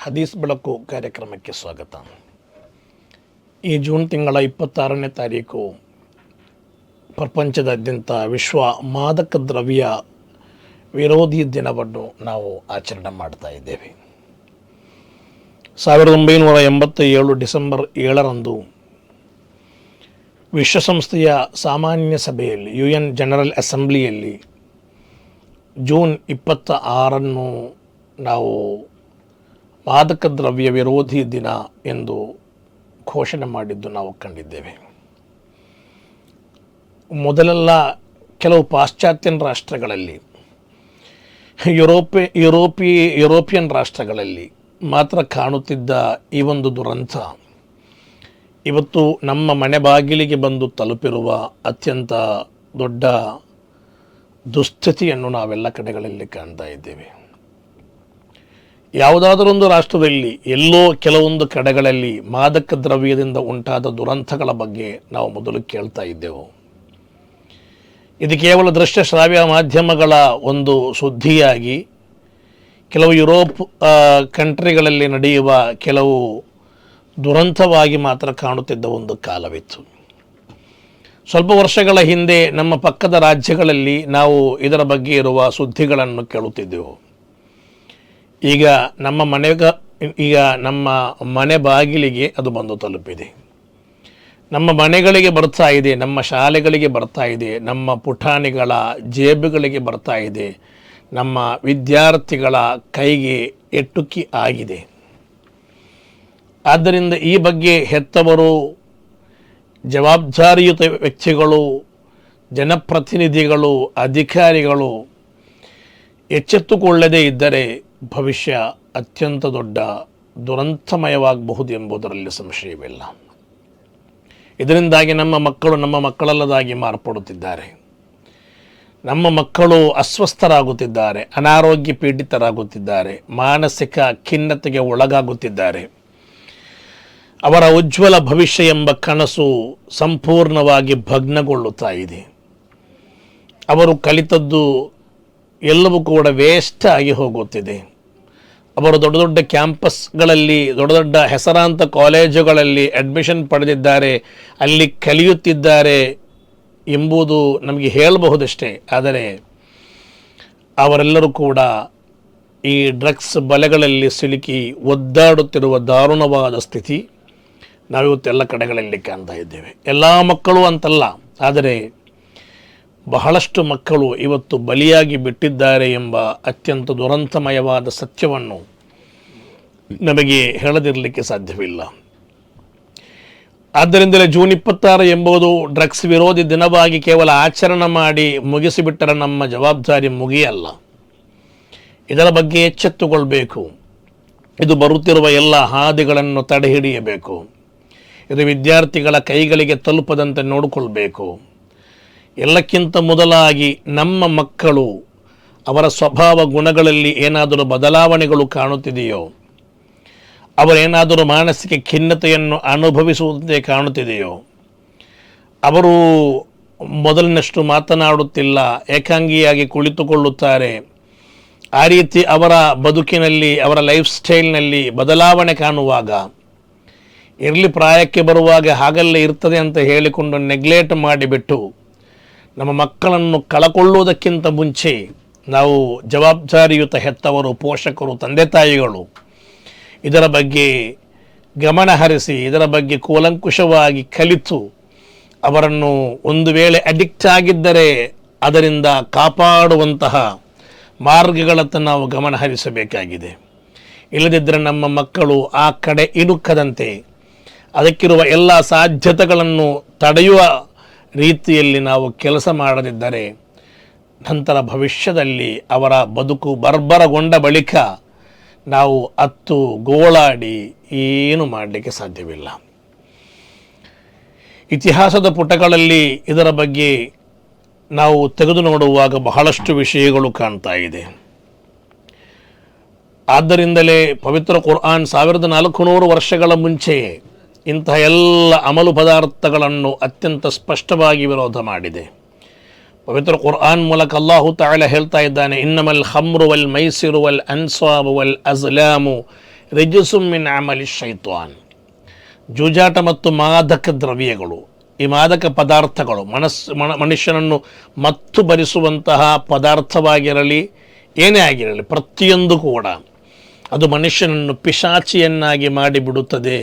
ಹದೀಸ್ ಬೆಳಕು ಕಾರ್ಯಕ್ರಮಕ್ಕೆ ಸ್ವಾಗತ. ಈ ಜೂನ್ ತಿಂಗಳ 26ನೇ ತಾರೀಕು ಪ್ರಪಂಚದಾದ್ಯಂತ ವಿಶ್ವ ಮಾದಕ ದ್ರವ್ಯ ವಿರೋಧಿ ದಿನವನ್ನು ನಾವು ಆಚರಣೆ ಮಾಡ್ತಾ ಇದ್ದೇವೆ. 1987 ಡಿಸೆಂಬರ್ 7ರಂದು ವಿಶ್ವಸಂಸ್ಥೆಯ ಸಾಮಾನ್ಯ ಸಭೆಯಲ್ಲಿ UN ಜನರಲ್ ಅಸೆಂಬ್ಲಿಯಲ್ಲಿ ಜೂನ್ 26 ನಾವು ಮಾದಕ ದ್ರವ್ಯ ವಿರೋಧಿ ದಿನ ಎಂದು ಘೋಷಣೆ ಮಾಡಿದ್ದು ನಾವು ಕಂಡಿದ್ದೇವೆ. ಮೊದಲೆಲ್ಲ ಕೆಲವು ಪಾಶ್ಚಾತ್ಯನ್ ರಾಷ್ಟ್ರಗಳಲ್ಲಿ ಯುರೋಪಿಯನ್ ರಾಷ್ಟ್ರಗಳಲ್ಲಿ ಮಾತ್ರ ಕಾಣುತ್ತಿದ್ದ ಈ ಒಂದು ದುರಂತ ಇವತ್ತು ನಮ್ಮ ಮನೆ ಬಾಗಿಲಿಗೆ ಬಂದು ತಲುಪಿರುವ ಅತ್ಯಂತ ದೊಡ್ಡ ದುಸ್ಥಿತಿಯನ್ನು ನಾವೆಲ್ಲ ಕಡೆಗಳಲ್ಲಿ ಕಾಣ್ತಾ ಇದ್ದೇವೆ. ಯಾವುದಾದರೊಂದು ರಾಷ್ಟ್ರದಲ್ಲಿ ಎಲ್ಲೋ ಕೆಲವೊಂದು ಕಡೆಗಳಲ್ಲಿ ಮಾದಕ ದ್ರವ್ಯದಿಂದ ಉಂಟಾದ ದುರಂತಗಳ ಬಗ್ಗೆ ನಾವು ಮೊದಲು ಕೇಳ್ತಾ ಇದ್ದೆವು. ಇದು ಕೇವಲ ದೃಶ್ಯ ಶ್ರಾವ್ಯ ಮಾಧ್ಯಮಗಳ ಒಂದು ಸುದ್ದಿಯಾಗಿ ಕೆಲವು ಯುರೋಪ್ ಕಂಟ್ರಿಗಳಲ್ಲಿ ನಡೆಯುವ ಕೆಲವು ದುರಂತವಾಗಿ ಮಾತ್ರ ಕಾಣುತ್ತಿದ್ದ ಒಂದು ಕಾಲವಿತ್ತು. ಸ್ವಲ್ಪ ವರ್ಷಗಳ ಹಿಂದೆ ನಮ್ಮ ಪಕ್ಕದ ರಾಜ್ಯಗಳಲ್ಲಿ ನಾವು ಇದರ ಬಗ್ಗೆ ಇರುವ ಸುದ್ದಿಗಳನ್ನು ಕೇಳುತ್ತಿದ್ದೆವು. ಈಗ ನಮ್ಮ ಮನೆ ಬಾಗಿಲಿಗೆ ಅದು ಬಂದು ತಲುಪಿದೆ. ನಮ್ಮ ಮನೆಗಳಿಗೆ ಬರ್ತಾ ಇದೆ, ನಮ್ಮ ಶಾಲೆಗಳಿಗೆ ಬರ್ತಾ ಇದೆ, ನಮ್ಮ ಪುಟಾಣಿಗಳ ಜೇಬುಗಳಿಗೆ ಬರ್ತಾ ಇದೆ, ನಮ್ಮ ವಿದ್ಯಾರ್ಥಿಗಳ ಕೈಗೆ ಎಟುಕಿ ಆಗಿದೆ. ಆದ್ದರಿಂದ ಈ ಬಗ್ಗೆ ಹೆತ್ತವರು, ಜವಾಬ್ದಾರಿಯುತ ವ್ಯಕ್ತಿಗಳು, ಜನಪ್ರತಿನಿಧಿಗಳು, ಅಧಿಕಾರಿಗಳು ಎಚ್ಚೆತ್ತುಕೊಳ್ಳದೇ ಇದ್ದರೆ ಭವಿಷ್ಯ ಅತ್ಯಂತ ದೊಡ್ಡ ದುರಂತಮಯವಾಗಬಹುದು ಎಂಬುದರಲ್ಲಿ ಸಂಶಯವಿಲ್ಲ. ಇದರಿಂದಾಗಿ ನಮ್ಮ ಮಕ್ಕಳು ನಮ್ಮ ಮಕ್ಕಳಲ್ಲದಾಗಿ ಮಾರ್ಪಡುತ್ತಿದ್ದಾರೆ. ನಮ್ಮ ಮಕ್ಕಳು ಅಸ್ವಸ್ಥರಾಗುತ್ತಿದ್ದಾರೆ, ಅನಾರೋಗ್ಯ ಪೀಡಿತರಾಗುತ್ತಿದ್ದಾರೆ, ಮಾನಸಿಕ ಖಿನ್ನತೆಗೆ ಒಳಗಾಗುತ್ತಿದ್ದಾರೆ. ಅವರ ಉಜ್ವಲ ಭವಿಷ್ಯ ಎಂಬ ಕನಸು ಸಂಪೂರ್ಣವಾಗಿ ಭಗ್ನಗೊಳ್ಳುತ್ತಾ ಇದೆ. ಅವರು ಕಲಿತದ್ದು ಎಲ್ಲವೂ ಕೂಡ ವೇಸ್ಟ್ ಆಗಿ ಹೋಗುತ್ತಿದೆ. ಅವರು ದೊಡ್ಡ ದೊಡ್ಡ ಕ್ಯಾಂಪಸ್ಗಳಲ್ಲಿ, ದೊಡ್ಡ ದೊಡ್ಡ ಹೆಸರಾಂತ ಕಾಲೇಜುಗಳಲ್ಲಿ ಅಡ್ಮಿಷನ್ ಪಡೆದಿದ್ದಾರೆ, ಅಲ್ಲಿ ಕಲಿಯುತ್ತಿದ್ದಾರೆ ಎಂಬುದು ನಮಗೆ ಹೇಳಬಹುದಷ್ಟೇ. ಆದರೆ ಅವರೆಲ್ಲರೂ ಕೂಡ ಈ ಡ್ರಗ್ಸ್ ಬಲೆಗಳಲ್ಲಿ ಸಿಲುಕಿ ಒದ್ದಾಡುತ್ತಿರುವ ದಾರುಣವಾದ ಸ್ಥಿತಿ ನಾವಿವತ್ತೆಲ್ಲ ಕಡೆಗಳಲ್ಲಿ ಕಾಣ್ತಾ ಇದ್ದೇವೆ. ಎಲ್ಲ ಮಕ್ಕಳು ಅಂತಲ್ಲ, ಆದರೆ ಬಹಳಷ್ಟು ಮಕ್ಕಳು ಇವತ್ತು ಬಲಿಯಾಗಿ ಬಿಟ್ಟಿದ್ದಾರೆ ಎಂಬ ಅತ್ಯಂತ ದುರಂತಮಯವಾದ ಸತ್ಯವನ್ನು ನಮಗೆ ಹೇಳದಿರಲಿಕ್ಕೆ ಸಾಧ್ಯವಿಲ್ಲ. ಆದ್ದರಿಂದಲೇ ಜೂನ್ 26 ಎಂಬುದು ಡ್ರಗ್ಸ್ ವಿರೋಧಿ ದಿನವಾಗಿ ಕೇವಲ ಆಚರಣೆ ಮಾಡಿ ಮುಗಿಸಿಬಿಟ್ಟರೆ ನಮ್ಮ ಜವಾಬ್ದಾರಿ ಮುಗಿಯಲ್ಲ. ಇದರ ಬಗ್ಗೆ ಎಚ್ಚೆತ್ತುಕೊಳ್ಬೇಕು. ಇದು ಬರುತ್ತಿರುವ ಎಲ್ಲ ಹಾದಿಗಳನ್ನು ತಡೆಹಿಡಿಯಬೇಕು. ಇದು ವಿದ್ಯಾರ್ಥಿಗಳ ಕೈಗಳಿಗೆ ತಲುಪದಂತೆ ನೋಡಿಕೊಳ್ಬೇಕು. ಎಲ್ಲಕ್ಕಿಂತ ಮೊದಲಾಗಿ ನಮ್ಮ ಮಕ್ಕಳು, ಅವರ ಸ್ವಭಾವ ಗುಣಗಳಲ್ಲಿ ಏನಾದರೂ ಬದಲಾವಣೆಗಳು ಕಾಣುತ್ತಿದೆಯೋ, ಅವರೇನಾದರೂ ಮಾನಸಿಕ ಖಿನ್ನತೆಯನ್ನು ಅನುಭವಿಸುವಂತೆ ಕಾಣುತ್ತಿದೆಯೋ, ಅವರು ಮೊದಲಿನಷ್ಟು ಮಾತನಾಡುತ್ತಿಲ್ಲ, ಏಕಾಂಗಿಯಾಗಿ ಕುಳಿತುಕೊಳ್ಳುತ್ತಾರೆ, ಆ ರೀತಿ ಅವರ ಬದುಕಿನಲ್ಲಿ, ಅವರ ಲೈಫ್ ಸ್ಟೈಲ್ನಲ್ಲಿ ಬದಲಾವಣೆ ಕಾಣುವಾಗ, ಇರಲಿ ಪ್ರಾಯಕ್ಕೆ ಬರುವಾಗ ಹಾಗಲ್ಲೇ ಇರ್ತದೆ ಅಂತ ಹೇಳಿಕೊಂಡು ನೆಗ್ಲೆಕ್ಟ್ ಮಾಡಿಬಿಟ್ಟು ನಮ್ಮ ಮಕ್ಕಳನ್ನು ಕಳಕೊಳ್ಳುವುದಕ್ಕಿಂತ ಮುಂಚೆ ನಾವು ಜವಾಬ್ದಾರಿಯುತ ಹೆತ್ತವರು, ಪೋಷಕರು, ತಂದೆ ತಾಯಿಗಳು ಇದರ ಬಗ್ಗೆ ಗಮನ ಹರಿಸಿ, ಇದರ ಬಗ್ಗೆ ಕೂಲಂಕುಷವಾಗಿ ಕಲಿತು ಅವರನ್ನು ಒಂದು ವೇಳೆ ಅಡಿಕ್ಟ್ ಆಗಿದ್ದರೆ ಅದರಿಂದ ಕಾಪಾಡುವಂತಹ ಮಾರ್ಗಗಳತ್ತ ನಾವು ಗಮನ ಹರಿಸಬೇಕಾಗಿದೆ. ಇಲ್ಲದಿದ್ದರೆ ನಮ್ಮ ಮಕ್ಕಳು ಆ ಕಡೆ ಇಣುಕದಂತೆ ಅದಕ್ಕಿರುವ ಎಲ್ಲ ಸಾಧ್ಯತೆಗಳನ್ನು ತಡೆಯುವ ರೀತಿಯಲ್ಲಿ ನಾವು ಕೆಲಸ ಮಾಡದಿದ್ದರೆ ನಂತರ ಭವಿಷ್ಯದಲ್ಲಿ ಅವರ ಬದುಕು ಬರ್ಬರಗೊಂಡ ಬಳಿಕ ನಾವು ಅತ್ತು ಗೋಳಾಡಿ ಏನು ಮಾಡಲಿಕ್ಕೆ ಸಾಧ್ಯವಿಲ್ಲ. ಇತಿಹಾಸದ ಪುಟಗಳಲ್ಲಿ ಇದರ ಬಗ್ಗೆ ನಾವು ತೆಗೆದು ನೋಡುವಾಗ ಬಹಳಷ್ಟು ವಿಷಯಗಳು ಕಾಣ್ತಾ ಇದೆ. ಆದ್ದರಿಂದಲೇ ಪವಿತ್ರ ಕುರ್ಆನ್ 1400 ವರ್ಷಗಳ ಮುಂಚೆಯೇ ಇಂತಹ ಎಲ್ಲ ಅಮಲು ಪದಾರ್ಥಗಳನ್ನು ಅತ್ಯಂತ ಸ್ಪಷ್ಟವಾಗಿ ವಿರೋಧ ಮಾಡಿದೆ. ಪವಿತ್ರ ಕುರ್ಆನ್ ಮೂಲಕ ಅಲ್ಲಾಹು ತಾala ಹೇಳ್ತಾ ಇದ್ದಾನೆ, ಇನ್ನಮಲ್ ಖಮ್ರು ವಲ್ ಮೈಸಿರು ವಲ್ ಅನ್ಸಾಬು ವಲ್ ಅಜ್ಲಾಮು ರಿಜುಸುಂ ಮಿನ್ ಅಮಲಿ ಶೈತಾನ್. ಜೂಜಾಟ ಮತ್ತು ಮಾದಕ ದ್ರವ್ಯಗಳು, ಈ ಮಾದಕ ಪದಾರ್ಥಗಳು ಮನುಷ್ಯನನ್ನು ಮತ್ತು ಭರಿಸುವಂತಹ ಪದಾರ್ಥವಾಗಿರಲಿ, ಏನೇ ಆಗಿರಲಿ, ಪ್ರತಿಯೊಂದು ಕೂಡ ಅದು ಮನುಷ್ಯನನ್ನು ಪಿಶಾಚಿಯನ್ನಾಗಿ ಮಾಡಿಬಿಡುತ್ತದೆ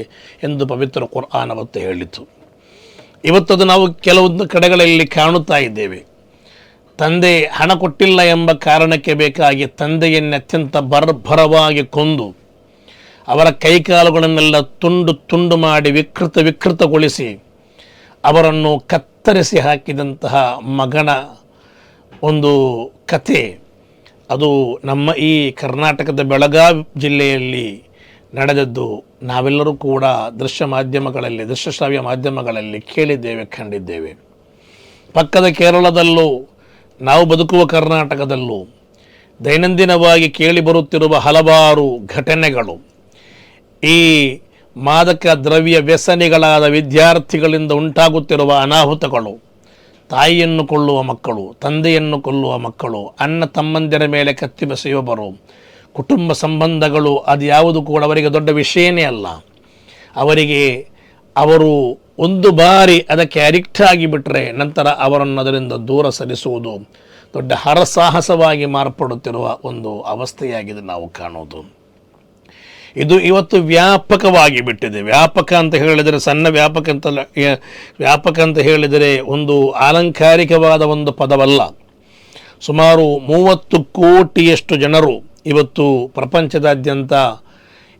ಎಂದು ಪವಿತ್ರ ಕುರ್ಆನ್ ಅವತ್ತು ಹೇಳಿತು. ಇವತ್ತದು ನಾವು ಕೆಲವೊಂದು ಕಡೆಗಳಲ್ಲಿ ಕಾಣುತ್ತಾ ಇದ್ದೇವೆ. ತಂದೆ ಹಣ ಕೊಟ್ಟಿಲ್ಲ ಎಂಬ ಕಾರಣಕ್ಕೆ ಬೇಕಾಗಿ ತಂದೆಯನ್ನು ಅತ್ಯಂತ ಬರ್ಬರವಾಗಿ ಕೊಂದು ಅವರ ಕೈಕಾಲುಗಳನ್ನೆಲ್ಲ ತುಂಡು ತುಂಡು ಮಾಡಿ ವಿಕೃತಗೊಳಿಸಿ ಅವರನ್ನು ಕತ್ತರಿಸಿ ಹಾಕಿದಂತಹ ಮಗನ ಒಂದು ಕತೆ ಅದು ನಮ್ಮ ಈ ಕರ್ನಾಟಕದ ಬೆಳಗಾವಿ ಜಿಲ್ಲೆಯಲ್ಲಿ ನಡೆದದ್ದು ನಾವೆಲ್ಲರೂ ಕೂಡ ದೃಶ್ಯಶ್ರಾವ್ಯ ಮಾಧ್ಯಮಗಳಲ್ಲಿ ಕೇಳಿದ್ದೇವೆ, ಕಂಡಿದ್ದೇವೆ. ಪಕ್ಕದ ಕೇರಳದಲ್ಲೂ ನಾವು ಬದುಕುವ ಕರ್ನಾಟಕದಲ್ಲೂ ದೈನಂದಿನವಾಗಿ ಕೇಳಿಬರುತ್ತಿರುವ ಹಲವಾರು ಘಟನೆಗಳು, ಈ ಮಾದಕ ದ್ರವ್ಯ ವ್ಯಸನಿಗಳಾದ ವಿದ್ಯಾರ್ಥಿಗಳಿಂದ ಉಂಟಾಗುತ್ತಿರುವ ಅನಾಹುತಗಳು, ತಾಯಿಯನ್ನು ಕೊಲ್ಲುವ ಮಕ್ಕಳು, ತಂದೆಯನ್ನು ಕೊಲ್ಲುವ ಮಕ್ಕಳು, ಅಣ್ಣ ತಮ್ಮಂದಿರ ಮೇಲೆ ಕತ್ತಿ ಬೆಸೆಯುವವರು, ಕುಟುಂಬ ಸಂಬಂಧಗಳು, ಅದು ಯಾವುದು ಕೂಡ ಅವರಿಗೆ ದೊಡ್ಡ ವಿಷಯನೇ ಅಲ್ಲ. ಅವರು ಒಂದು ಬಾರಿ ಅದಕ್ಕೆ ಅಡಿಕ್ಟ್ ಆಗಿಬಿಟ್ರೆ ನಂತರ ಅವರನ್ನು ಅದರಿಂದ ದೂರ ಸರಿಸುವುದು ದೊಡ್ಡ ಹರಸಾಹಸವಾಗಿ ಮಾರ್ಪಡುತ್ತಿರುವ ಒಂದು ಅವಸ್ಥೆಯಾಗಿದೆ ನಾವು ಕಾಣೋದು. ಇದು ಇವತ್ತು ವ್ಯಾಪಕವಾಗಿ ಬಿಟ್ಟಿದೆ. ವ್ಯಾಪಕ ಅಂತ ಹೇಳಿದರೆ ಸಣ್ಣ ವ್ಯಾಪಕ ಅಂತ ಹೇಳಿದರೆ ಒಂದು ಅಲಂಕಾರಿಕವಾದ ಒಂದು ಪದವಲ್ಲ. ಸುಮಾರು 30 ಕೋಟಿಯಷ್ಟು ಜನರು ಇವತ್ತು ಪ್ರಪಂಚದಾದ್ಯಂತ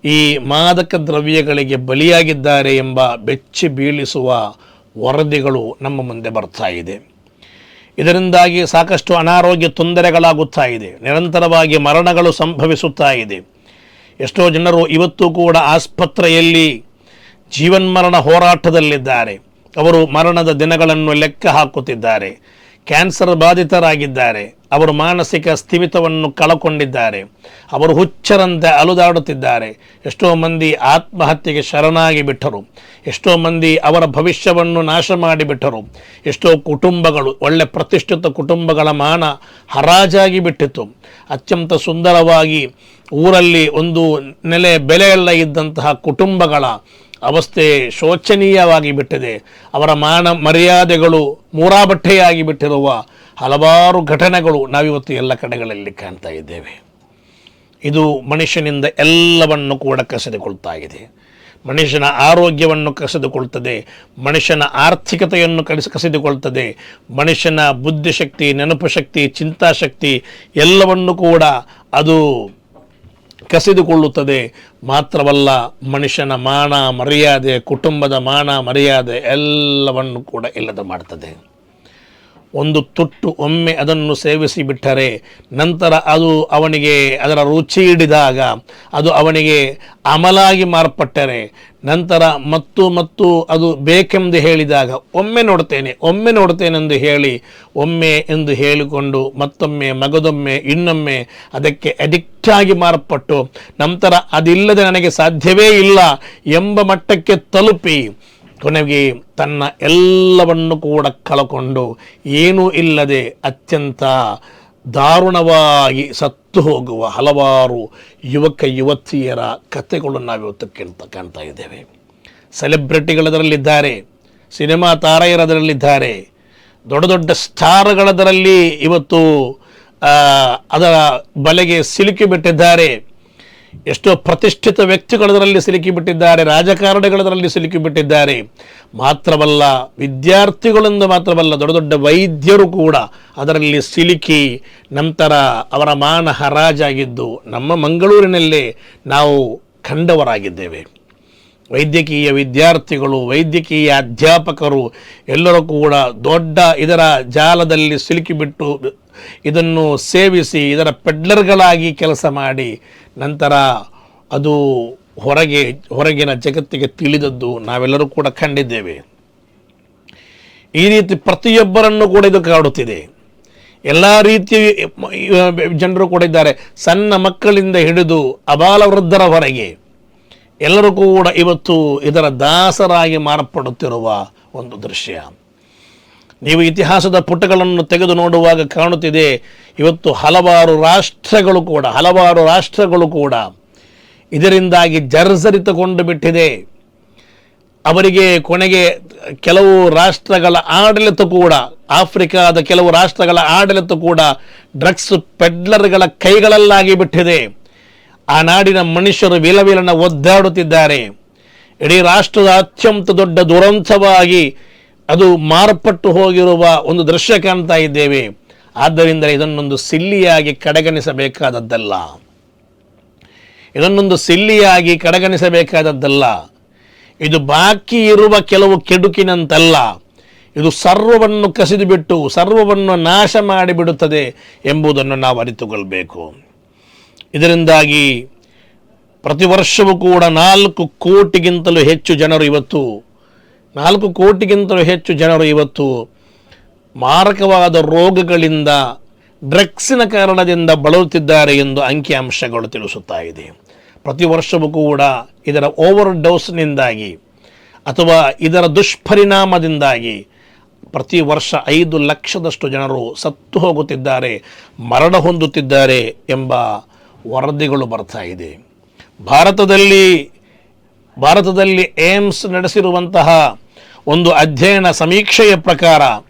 ಈ ಮಾದಕ ದ್ರವ್ಯಗಳಿಗೆ ಬಲಿಯಾಗಿದ್ದಾರೆ ಎಂಬ ಬೆಚ್ಚಿ ಬೀಳಿಸುವ ವರದಿಗಳು ನಮ್ಮ ಮುಂದೆ ಬರ್ತಾ ಇದೆ. ಇದರಿಂದಾಗಿ ಸಾಕಷ್ಟು ಅನಾರೋಗ್ಯ ತೊಂದರೆಗಳಾಗುತ್ತಾ ಇದೆ. ನಿರಂತರವಾಗಿ ಮರಣಗಳು ಸಂಭವಿಸುತ್ತಾ ಇದೆ. ಎಷ್ಟೋ ಜನರು ಇವತ್ತು ಕೂಡ ಆಸ್ಪತ್ರೆಯಲ್ಲಿ ಜೀವನ್ಮರಣ ಹೋರಾಟದಲ್ಲಿದ್ದಾರೆ. ಅವರು ಮರಣದ ದಿನಗಳನ್ನು ಲೆಕ್ಕ ಹಾಕುತ್ತಿದ್ದಾರೆ. ಕ್ಯಾನ್ಸರ್ ಬಾಧಿತರಾಗಿದ್ದಾರೆ. ಅವರು ಮಾನಸಿಕ ಸ್ಥಿಮಿತವನ್ನು ಕಳಕೊಂಡಿದ್ದಾರೆ. ಅವರು ಹುಚ್ಚರಂತೆ ಅಲುದಾಡುತ್ತಿದ್ದಾರೆ. ಎಷ್ಟೋ ಮಂದಿ ಆತ್ಮಹತ್ಯೆಗೆ ಶರಣಾಗಿ ಬಿಟ್ಟರು. ಎಷ್ಟೋ ಮಂದಿ ಅವರ ಭವಿಷ್ಯವನ್ನು ನಾಶ ಮಾಡಿಬಿಟ್ಟರು. ಎಷ್ಟೋ ಕುಟುಂಬಗಳು, ಒಳ್ಳೆ ಪ್ರತಿಷ್ಠಿತ ಕುಟುಂಬಗಳ ಮಾನ ಹರಾಜಾಗಿ ಬಿಟ್ಟಿತು. ಅತ್ಯಂತ ಸುಂದರವಾಗಿ ಊರಲ್ಲಿ ಒಂದು ಬೆಲೆಯೆಲ್ಲ ಇದ್ದಂತಹ ಕುಟುಂಬಗಳ ಅವಸ್ಥೆ ಶೋಚನೀಯವಾಗಿ ಬಿಟ್ಟಿದೆ. ಅವರ ಮಾನ ಮರ್ಯಾದೆಗಳು ಮೂರಾಬಟ್ಟೆಯಾಗಿ ಬಿಟ್ಟಿರುವ ಹಲವಾರು ಘಟನೆಗಳು ನಾವಿವತ್ತು ಎಲ್ಲ ಕಡೆಗಳಲ್ಲಿ ಕಾಣ್ತಾ ಇದ್ದೇವೆ. ಇದು ಮನುಷ್ಯನಿಂದ ಎಲ್ಲವನ್ನು ಕೂಡ ಕಸಿದುಕೊಳ್ತಾ ಇದೆ. ಮನುಷ್ಯನ ಆರೋಗ್ಯವನ್ನು ಕಸಿದುಕೊಳ್ತದೆ, ಮನುಷ್ಯನ ಆರ್ಥಿಕತೆಯನ್ನು ಕಸಿದುಕೊಳ್ತದೆ, ಮನುಷ್ಯನ ಬುದ್ಧಿಶಕ್ತಿ, ನೆನಪು ಶಕ್ತಿ, ಚಿಂತಾಶಕ್ತಿ ಎಲ್ಲವನ್ನು ಕೂಡ ಅದು ಕಸಿದುಕೊಳ್ಳುತ್ತದೆ. ಮಾತ್ರವಲ್ಲ, ಮನುಷ್ಯನ ಮಾನ ಮರ್ಯಾದೆ, ಕುಟುಂಬದ ಮಾನ ಮರ್ಯಾದೆ ಎಲ್ಲವನ್ನು ಕೂಡ ಇಲ್ಲದ ಮಾಡ್ತದೆ. ಒಂದು ತುಟ್ಟು ಒಮ್ಮೆ ಅದನ್ನು ಸೇವಿಸಿ ಬಿಟ್ಟರೆ ನಂತರ ಅದು ಅವನಿಗೆ ಅದರ ರುಚಿ ಹಿಡಿದಾಗ ಅದು ಅವನಿಗೆ ಅಮಲಾಗಿ ಮಾರ್ಪಟ್ಟರೆ ನಂತರ ಮತ್ತು ಅದು ಬೇಕೆಂದು ಹೇಳಿದಾಗ ಒಮ್ಮೆ ನೋಡ್ತೇನೆಂದು ಹೇಳಿ ಒಮ್ಮೆ ಎಂದು ಹೇಳಿಕೊಂಡು ಮತ್ತೊಮ್ಮೆ ಮಗದೊಮ್ಮೆ ಇನ್ನೊಮ್ಮೆ ಅದಕ್ಕೆ ಅಡಿಕ್ಟ್ ಆಗಿ ಮಾರ್ಪಟ್ಟು ನಂತರ ಅದಿಲ್ಲದೆ ನನಗೆ ಸಾಧ್ಯವೇ ಇಲ್ಲ ಎಂಬ ಮಟ್ಟಕ್ಕೆ ತಲುಪಿ ಕೊನೆಗೆ ತನ್ನ ಎಲ್ಲವನ್ನು ಕೂಡ ಕಳಕೊಂಡು ಏನೂ ಇಲ್ಲದೆ ಅತ್ಯಂತ ದಾರುಣವಾಗಿ ಸತ್ತು ಹೋಗುವ ಹಲವಾರು ಯುವಕ ಯುವತಿಯರ ಕಥೆಗಳನ್ನು ನಾವಿವತ್ತು ಕಾಣ್ತಾ ಇದ್ದೇವೆ. ಸೆಲೆಬ್ರಿಟಿಗಳದರಲ್ಲಿದ್ದಾರೆ, ಸಿನಿಮಾ ತಾರೆಯರದರಲ್ಲಿದ್ದಾರೆ, ದೊಡ್ಡ ದೊಡ್ಡ ಸ್ಟಾರ್ಗಳದರಲ್ಲಿ ಇವತ್ತು ಅದರ ಬಲೆಗೆ ಸಿಲುಕಿಬಿಟ್ಟಿದ್ದಾರೆ. ಎಷ್ಟೋ ಪ್ರತಿಷ್ಠಿತ ವ್ಯಕ್ತಿಗಳದರಲ್ಲಿ ಸಿಲುಕಿಬಿಟ್ಟಿದ್ದಾರೆ, ರಾಜಕಾರಣಿಗಳದರಲ್ಲಿ ಸಿಲುಕಿಬಿಟ್ಟಿದ್ದಾರೆ. ಮಾತ್ರವಲ್ಲ, ವಿದ್ಯಾರ್ಥಿಗಳಿಂದ ಮಾತ್ರವಲ್ಲ, ದೊಡ್ಡ ದೊಡ್ಡ ವೈದ್ಯರು ಕೂಡ ಅದರಲ್ಲಿ ಸಿಲುಕಿ ನಂತರ ಅವರ ಮಾನ ಹರಾಜಾಗಿದ್ದು ನಮ್ಮ ಮಂಗಳೂರಿನಲ್ಲೇ ನಾವು ಕಂಡವರಾಗಿದ್ದೇವೆ. ವೈದ್ಯಕೀಯ ವಿದ್ಯಾರ್ಥಿಗಳು, ವೈದ್ಯಕೀಯ ಅಧ್ಯಾಪಕರು ಎಲ್ಲರೂ ಕೂಡ ದೊಡ್ಡ ಇದರ ಜಾಲದಲ್ಲಿ ಸಿಲುಕಿಬಿಟ್ಟು ಇದನ್ನು ಸೇವಿಸಿ ಇದರ ಪೆಡ್ಲರ್ಗಳಾಗಿ ಕೆಲಸ ಮಾಡಿ ನಂತರ ಅದು ಹೊರಗಿನ ಜಗತ್ತಿಗೆ ತಿಳಿದದ್ದು ನಾವೆಲ್ಲರೂ ಕೂಡ ಕಂಡಿದ್ದೇವೆ. ಈ ರೀತಿ ಪ್ರತಿಯೊಬ್ಬರನ್ನು ಕೂಡ ಇದು ಕಾಡುತ್ತಿದೆ. ಎಲ್ಲ ರೀತಿಯ ಜನರು ಕೂಡ ಇದ್ದಾರೆ, ಸಣ್ಣ ಮಕ್ಕಳಿಂದ ಹಿಡಿದು ಅಬಾಲ ವೃದ್ಧರವರೆಗೆ ಎಲ್ಲರೂ ಕೂಡ ಇವತ್ತು ಇದರ ದಾಸರಾಗಿ ಮಾರ್ಪಡುತ್ತಿರುವ ಒಂದು ದೃಶ್ಯ. ನೀವು ಇತಿಹಾಸದ ಪುಟಗಳನ್ನು ತೆಗೆದು ನೋಡುವಾಗ ಕಾಣುತ್ತಿದೆ, ಇವತ್ತು ಹಲವಾರು ರಾಷ್ಟ್ರಗಳು ಕೂಡ ಇದರಿಂದಾಗಿ ಜರ್ಜರಿತಗೊಂಡು ಬಿಟ್ಟಿದೆ. ಅವರಿಗೆ ಕೊನೆಗೆ ಕೆಲವು ರಾಷ್ಟ್ರಗಳ ಆಡಳಿತ ಕೂಡ, ಆಫ್ರಿಕಾದ ಕೆಲವು ರಾಷ್ಟ್ರಗಳ ಆಡಳಿತ ಕೂಡ ಡ್ರಗ್ಸ್ ಪೆಡ್ಲರ್ಗಳ ಕೈಗಳಲ್ಲಾಗಿ ಬಿಟ್ಟಿದೆ. ಆ ನಾಡಿನ ಮನುಷ್ಯರು ವಿಲವಿಲನ ಒದ್ದಾಡುತ್ತಿದ್ದಾರೆ. ಇಡೀ ರಾಷ್ಟ್ರದ ಅತ್ಯಂತ ದೊಡ್ಡ ದುರಂತವಾಗಿ ಅದು ಮಾರ್ಪಟ್ಟು ಹೋಗಿರುವ ಒಂದು ದೃಶ್ಯ ಕಾಣ್ತಾ ಇದ್ದೇವೆ. ಆದ್ದರಿಂದ ಇದನ್ನೊಂದು ಸಿಲ್ಲಿಯಾಗಿ ಕಡೆಗಣಿಸಬೇಕಾದದ್ದಲ್ಲ, ಇದನ್ನೊಂದು ಸಿಲ್ಲಿಯಾಗಿ ಕಡೆಗಣಿಸಬೇಕಾದದ್ದಲ್ಲ. ಇದು ಬಾಕಿ ಇರುವ ಕೆಲವು ಕೆಡುಕಿನಂತಲ್ಲ, ಇದು ಸರ್ವವನ್ನು ಕಸಿದು ಬಿಟ್ಟು ಸರ್ವವನ್ನು ನಾಶ ಮಾಡಿಬಿಡುತ್ತದೆ ಎಂಬುದನ್ನು ನಾವು ಅರಿತುಕೊಳ್ಬೇಕು. ಇದರಿಂದಾಗಿ ಪ್ರತಿ ವರ್ಷವೂ ಕೂಡ 4 ಕೋಟಿಗಿಂತಲೂ ಹೆಚ್ಚು ಜನರು ಇವತ್ತು ಮಾರಕವಾದ ರೋಗಗಳಿಂದ, ಡ್ರಗ್ಸಿನ ಕಾರಣದಿಂದ ಬಳಲುತ್ತಿದ್ದಾರೆ ಎಂದು ಅಂಕಿಅಂಶಗಳು ತಿಳಿಸುತ್ತಾ ಇದೆ. ಪ್ರತಿ ವರ್ಷವೂ ಕೂಡ ಇದರ ಓವರ್ ಡೋಸ್ನಿಂದಾಗಿ ಅಥವಾ ಇದರ ದುಷ್ಪರಿಣಾಮದಿಂದಾಗಿ ಪ್ರತಿ ವರ್ಷ 5 ಲಕ್ಷದಷ್ಟು ಜನರು ಸತ್ತು ಹೋಗುತ್ತಿದ್ದಾರೆ, ಮರಣ ಹೊಂದುತ್ತಿದ್ದಾರೆ ಎಂಬ ವರದಿಗಳು ಬರ್ತಾ ಇದೆ. ಭಾರತದಲ್ಲಿ ಏಮ್ಸ್ ನಡೆಸಿರುವಂತಹ ಒಂದು ಅಧ್ಯಯನ ಸಮೀಕ್ಷೆಯ ಪ್ರಕಾರ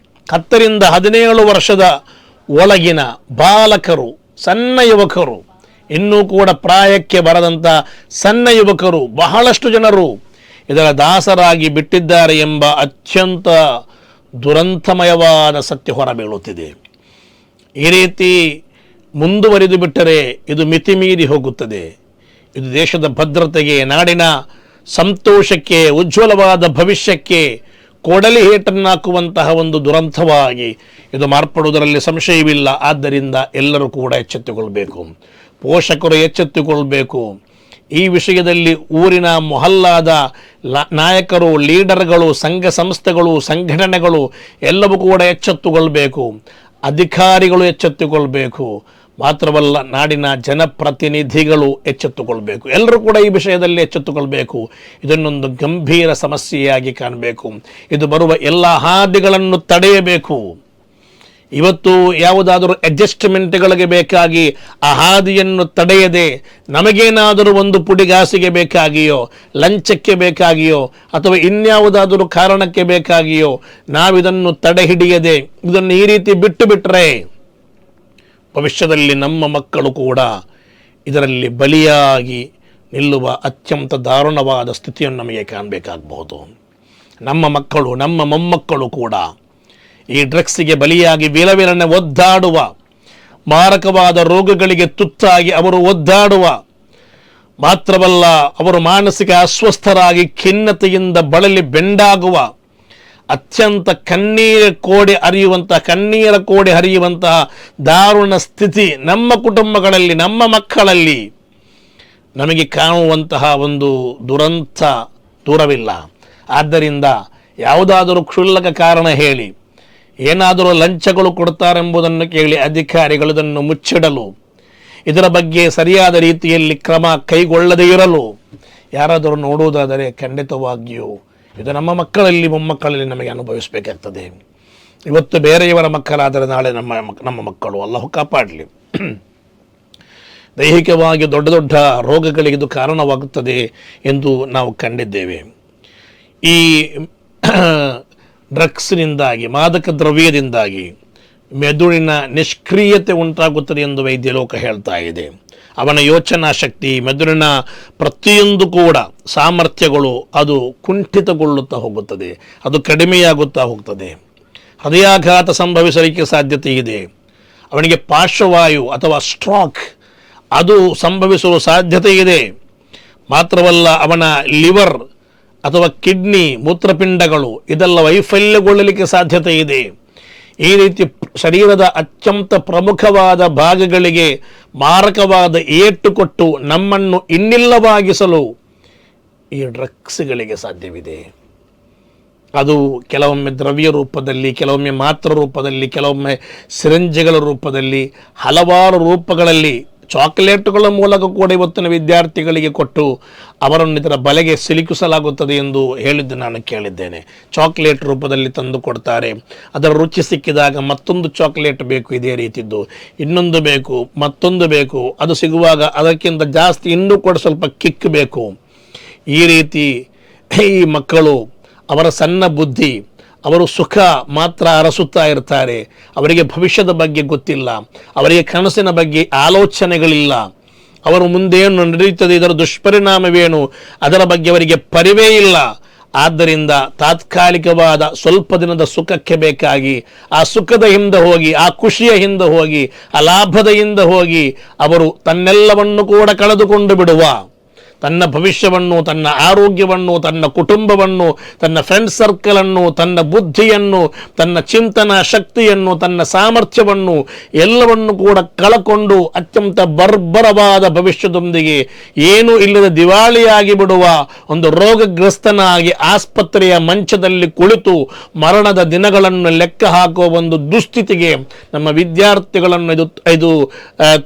10 ರಿಂದ 17 ವರ್ಷದ ಒಳಗಿನ ಬಾಲಕರು, ಸಣ್ಣ ಯುವಕರು, ಇನ್ನೂ ಕೂಡ ಪ್ರಾಯಕ್ಕೆ ಬರದಂಥ ಸಣ್ಣ ಯುವಕರು ಬಹಳಷ್ಟು ಜನರು ಇದರ ದಾಸರಾಗಿ ಬಿಟ್ಟಿದ್ದಾರೆ ಎಂಬ ಅತ್ಯಂತ ದುರಂತಮಯವಾದ ಸತ್ಯ ಹೊರಬೀಳುತ್ತಿದೆ. ಈ ರೀತಿ ಮುಂದುವರಿದು ಬಿಟ್ಟರೆ ಇದು ಮಿತಿಮೀರಿ ಹೋಗುತ್ತದೆ. ಇದು ದೇಶದ ಭದ್ರತೆಗೆ, ನಾಡಿನ ಸಂತೋಷಕ್ಕೆ, ಉಜ್ವಲವಾದ ಭವಿಷ್ಯಕ್ಕೆ ಕೊಡಲಿ ಏಟನ್ನಾಕುವಂತಹ ಒಂದು ದುರಂತವಾಗಿ ಇದು ಮಾರ್ಪಡುವುದರಲ್ಲಿ ಸಂಶಯವಿಲ್ಲ. ಆದ್ದರಿಂದ ಎಲ್ಲರೂ ಕೂಡ ಎಚ್ಚೆತ್ತುಕೊಳ್ಬೇಕು, ಪೋಷಕರು ಎಚ್ಚೆತ್ತುಕೊಳ್ಬೇಕು. ಈ ವಿಷಯದಲ್ಲಿ ಊರಿನ ಮೊಹಲ್ಲಾದ ನಾಯಕರು, ಲೀಡರ್ಗಳು, ಸಂಘ ಸಂಸ್ಥೆಗಳು, ಸಂಘಟನೆಗಳು ಎಲ್ಲವೂ ಕೂಡ ಎಚ್ಚೆತ್ತುಕೊಳ್ಬೇಕು, ಅಧಿಕಾರಿಗಳು ಎಚ್ಚೆತ್ತುಕೊಳ್ಬೇಕು, ಮಾತ್ರವಲ್ಲ ನಾಡಿನ ಜನಪ್ರತಿನಿಧಿಗಳು ಎಚ್ಚೆತ್ತುಕೊಳ್ಬೇಕು. ಎಲ್ಲರೂ ಕೂಡ ಈ ವಿಷಯದಲ್ಲಿ ಎಚ್ಚೆತ್ತುಕೊಳ್ಬೇಕು. ಇದನ್ನೊಂದು ಗಂಭೀರ ಸಮಸ್ಯೆಯಾಗಿ ಕಾಣಬೇಕು. ಇದು ಬರುವ ಎಲ್ಲ ಹಾದಿಗಳನ್ನು ತಡೆಯಬೇಕು. ಇವತ್ತು ಯಾವುದಾದರೂ ಅಡ್ಜಸ್ಟ್ಮೆಂಟ್ಗಳಿಗೆ ಬೇಕಾಗಿ ಆ ಹಾದಿಯನ್ನು ತಡೆಯದೆ ನಮಗೇನಾದರೂ ಒಂದು ಪುಡಿಗಾಸಿಗೆ ಬೇಕಾಗಿಯೋ, ಲಂಚಕ್ಕೆ ಬೇಕಾಗಿಯೋ ಅಥವಾ ಇನ್ಯಾವುದಾದರೂ ಕಾರಣಕ್ಕೆ ಬೇಕಾಗಿಯೋ ನಾವಿದನ್ನು ತಡೆ ಹಿಡಿಯದೆ ಇದನ್ನು ಈ ರೀತಿ ಬಿಟ್ಟು ಬಿಟ್ಟರೆ ಭವಿಷ್ಯದಲ್ಲಿ ನಮ್ಮ ಮಕ್ಕಳು ಕೂಡ ಇದರಲ್ಲಿ ಬಲಿಯಾಗಿ ನಿಲ್ಲುವ ಅತ್ಯಂತ ದಾರುಣವಾದ ಸ್ಥಿತಿಯನ್ನು ನಮಗೆ ಕಾಣಬೇಕಾಗಬಹುದು. ನಮ್ಮ ಮಕ್ಕಳು, ನಮ್ಮ ಮೊಮ್ಮಕ್ಕಳು ಕೂಡ ಈ ಡ್ರಗ್ಸಿಗೆ ಬಲಿಯಾಗಿ ವಿಲವಿಲನೆ ಒದ್ದಾಡುವ, ಮಾರಕವಾದ ರೋಗಗಳಿಗೆ ತುತ್ತಾಗಿ ಅವರು ಒದ್ದಾಡುವ, ಮಾತ್ರವಲ್ಲ ಅವರು ಮಾನಸಿಕ ಅಸ್ವಸ್ಥರಾಗಿ ಖಿನ್ನತೆಯಿಂದ ಬಳಲಿ ಬೆಂಡಾಗುವ, ಅತ್ಯಂತ ಕಣ್ಣೀರ ಕೋಡಿ ಹರಿಯುವಂತಹ ದಾರುಣ ಸ್ಥಿತಿ ನಮ್ಮ ಕುಟುಂಬಗಳಲ್ಲಿ, ನಮ್ಮ ಮಕ್ಕಳಲ್ಲಿ ನಮಗೆ ಕಾಣುವಂತಹ ಒಂದು ದುರಂತ ದೂರವಿಲ್ಲ. ಆದ್ದರಿಂದ ಯಾವುದಾದರೂ ಕ್ಷುಲ್ಲಕ ಕಾರಣ ಹೇಳಿ, ಏನಾದರೂ ಲಂಚಗಳು ಕೊಡ್ತಾರೆಂಬುದನ್ನು ಕೇಳಿ ಅಧಿಕಾರಿಗಳು ಇದನ್ನು ಮುಚ್ಚಿಡಲು, ಇದರ ಬಗ್ಗೆ ಸರಿಯಾದ ರೀತಿಯಲ್ಲಿ ಕ್ರಮ ಕೈಗೊಳ್ಳದೇ ಇರಲು ಯಾರಾದರೂ ನೋಡುವುದಾದರೆ ಖಂಡಿತವಾಗಿಯೂ ಇದು ನಮ್ಮ ಮಕ್ಕಳಲ್ಲಿ, ಮೊಮ್ಮಕ್ಕಳಲ್ಲಿ ನಮಗೆ ಅನುಭವಿಸಬೇಕಾಗ್ತದೆ. ಇವತ್ತು ಬೇರೆಯವರ ಮಕ್ಕಳಾದರೆ ನಾಳೆ ನಮ್ಮ ಮಕ್ಕಳು, ಅಲ್ಲಾಹು ಕಾಪಾಡಲಿ. ದೈಹಿಕವಾಗಿ ದೊಡ್ಡ ದೊಡ್ಡ ರೋಗಗಳಿಗೆ ಇದು ಕಾರಣವಾಗುತ್ತದೆ ಎಂದು ನಾವು ಕಂಡಿದ್ದೇವೆ. ಈ ಡ್ರಗ್ಸ್ನಿಂದಾಗಿ, ಮಾದಕ ದ್ರವ್ಯದಿಂದಾಗಿ ಮೆದುಳಿನ ನಿಷ್ಕ್ರಿಯತೆ ಉಂಟಾಗುತ್ತದೆ ಎಂದು ವೈದ್ಯ ಲೋಕ ಹೇಳ್ತಾ ಇದೆ. ಅವನ ಯೋಚನಾ ಶಕ್ತಿ, ಮೆದುಳಿನ ಪ್ರತಿಯೊಂದು ಕೂಡ ಸಾಮರ್ಥ್ಯಗಳು ಅದು ಕುಂಠಿತಗೊಳ್ಳುತ್ತಾ ಹೋಗುತ್ತದೆ, ಅದು ಕಡಿಮೆಯಾಗುತ್ತಾ ಹೋಗ್ತದೆ. ಹೃದಯಾಘಾತ ಸಂಭವಿಸಲಿಕ್ಕೆ ಸಾಧ್ಯತೆ ಇದೆ. ಅವನಿಗೆ ಪಾರ್ಶ್ವವಾಯು ಅಥವಾ ಸ್ಟ್ರೋಕ್ ಅದು ಸಂಭವಿಸುವ ಸಾಧ್ಯತೆ ಇದೆ. ಮಾತ್ರವಲ್ಲ ಅವನ ಲಿವರ್ ಅಥವಾ ಕಿಡ್ನಿ, ಮೂತ್ರಪಿಂಡಗಳು ಇದೆಲ್ಲ ವೈಫಲ್ಯಗೊಳ್ಳಲಿಕ್ಕೆ ಸಾಧ್ಯತೆ ಇದೆ. ಈ ರೀತಿ ಶರೀರದ ಅತ್ಯಂತ ಪ್ರಮುಖವಾದ ಭಾಗಗಳಿಗೆ ಮಾರಕವಾದ ಏಟು ಕೊಟ್ಟು ನಮ್ಮನ್ನು ಇನ್ನಿಲ್ಲವಾಗಿಸಲು ಈ ಡ್ರಗ್ಸ್ಗಳಿಗೆ ಸಾಧ್ಯವಿದೆ. ಅದು ಕೆಲವೊಮ್ಮೆ ದ್ರವ್ಯ ರೂಪದಲ್ಲಿ, ಕೆಲವೊಮ್ಮೆ ಮಾತ್ರ ರೂಪದಲ್ಲಿ, ಕೆಲವೊಮ್ಮೆ ಸಿರಿಂಜ್ಗಳ ರೂಪದಲ್ಲಿ, ಹಲವಾರು ರೂಪಗಳಲ್ಲಿ ಚಾಕ್ಲೇಟುಗಳ ಮೂಲಕ ಕೂಡ ಇವತ್ತಿನ ವಿದ್ಯಾರ್ಥಿಗಳಿಗೆ ಕೊಟ್ಟು ಅವರನ್ನು ಇದರ ಬಲೆಗೆ ಸಿಲುಕಿಸಲಾಗುತ್ತದೆ ಎಂದು ಹೇಳಿದ್ದು ನಾನು ಕೇಳಿದ್ದೇನೆ. ಚಾಕ್ಲೇಟ್ ರೂಪದಲ್ಲಿ ತಂದು ಕೊಡ್ತಾರೆ, ಅದರ ರುಚಿ ಸಿಕ್ಕಿದಾಗ ಮತ್ತೊಂದು ಚಾಕ್ಲೇಟ್ ಬೇಕು, ಇದೇ ರೀತಿದ್ದು ಇನ್ನೊಂದು ಬೇಕು, ಮತ್ತೊಂದು ಬೇಕು, ಅದು ಸಿಗುವಾಗ ಅದಕ್ಕಿಂತ ಜಾಸ್ತಿ ಇನ್ನೂ ಕೂಡ ಸ್ವಲ್ಪ ಕಿಕ್ ಬೇಕು. ಈ ರೀತಿ ಈ ಮಕ್ಕಳು ಅವರ ಸಣ್ಣ ಬುದ್ಧಿ, ಅವರು ಸುಖ ಮಾತ್ರ ಅರಸುತ್ತಾ ಇರ್ತಾರೆ. ಅವರಿಗೆ ಭವಿಷ್ಯದ ಬಗ್ಗೆ ಗೊತ್ತಿಲ್ಲ, ಅವರಿಗೆ ಕನಸಿನ ಬಗ್ಗೆ ಆಲೋಚನೆಗಳಿಲ್ಲ, ಅವರು ಮುಂದೇನು ನಡೆಯುತ್ತದೆ, ಇದರ ದುಷ್ಪರಿಣಾಮವೇನು ಅದರ ಬಗ್ಗೆ ಅವರಿಗೆ ಪರಿವೇ ಇಲ್ಲ. ಆದ್ದರಿಂದ ತಾತ್ಕಾಲಿಕವಾದ ಸ್ವಲ್ಪ ದಿನದ ಸುಖಕ್ಕೆ ಬೇಕಾಗಿ ಆ ಸುಖದ ಹಿಂದೆ ಹೋಗಿ, ಆ ಖುಷಿಯ ಹಿಂದೆ ಹೋಗಿ, ಆ ಲಾಭದ ಹಿಂದೆ ಹೋಗಿ ಅವರು ತನ್ನೆಲ್ಲವನ್ನು ಕೂಡ ಕಳೆದುಕೊಂಡು ಬಿಡುವ, ತನ್ನ ಭವಿಷ್ಯವನ್ನು, ತನ್ನ ಆರೋಗ್ಯವನ್ನು, ತನ್ನ ಕುಟುಂಬವನ್ನು, ತನ್ನ ಫ್ರೆಂಡ್ ಸರ್ಕಲನ್ನು, ತನ್ನ ಬುದ್ಧಿಯನ್ನು, ತನ್ನ ಚಿಂತನಾ ಶಕ್ತಿಯನ್ನು, ತನ್ನ ಸಾಮರ್ಥ್ಯವನ್ನು ಎಲ್ಲವನ್ನು ಕೂಡ ಕಳಕೊಂಡು ಅತ್ಯಂತ ಬರ್ಬರವಾದ ಭವಿಷ್ಯದೊಂದಿಗೆ ಏನೂ ಇಲ್ಲದ ದಿವಾಳಿಯಾಗಿ ಬಿಡುವ, ಒಂದು ರೋಗಗ್ರಸ್ತನಾಗಿ ಆಸ್ಪತ್ರೆಯ ಮಂಚದಲ್ಲಿ ಕುಳಿತು ಮರಣದ ದಿನಗಳನ್ನು ಲೆಕ್ಕ ಹಾಕುವ ಒಂದು ದುಸ್ಥಿತಿಗೆ ನಮ್ಮ ವಿದ್ಯಾರ್ಥಿಗಳನ್ನು ಇದು